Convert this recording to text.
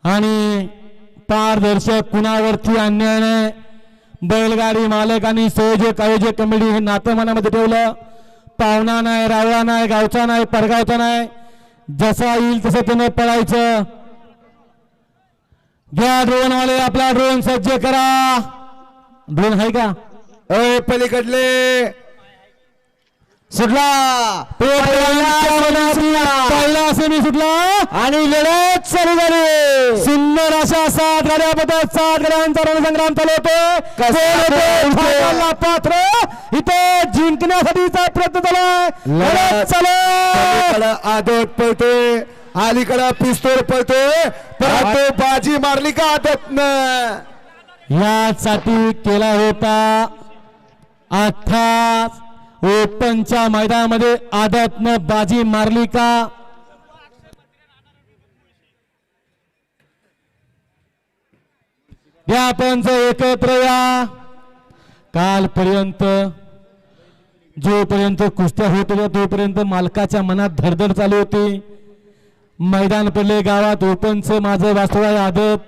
आणि पारदर्शक कुणावरती अन्याय नाही। बैलगाडी मालक आणि संयोजक आयोजक कमिटी हे नातं मनामध्ये ठेवलं। पाहुणा नाही, रावळा नाही, गावचा नाही, परगावचा नाही, जसा येईल तसं त्याने पळायचं। घ्या ड्रोन वाले, आपला ड्रोन सज्ज करा। ड्रोन आहे का? पलीकडले सुटला पहिला सेमी सुटला आणि लढत चालू झाली। सुंदर अशा 7 गाड्याबद्दल 7 गाड्यांचा रणसंग्राम चालू होतो। पात्र इथे जिंकण्यासाठीचा प्रयत्न चालू। आदत पळतोय, अलीकडे पिस्तूल पळतोय, परंतु बाजी मारली का आदतनं? यासाठी केला होता अर्थात ओपनच्या मैदानामध्ये आदतनं बाजी मारली का? या पंच एकत्र या। कालपर्यंत जोपर्यंत कुस्त्या होत होत्या तोपर्यंत मालकाच्या मनात धडधड चालू होती। मैदान पडले गावात ओपनचं माझं वास्तव आहे आदत।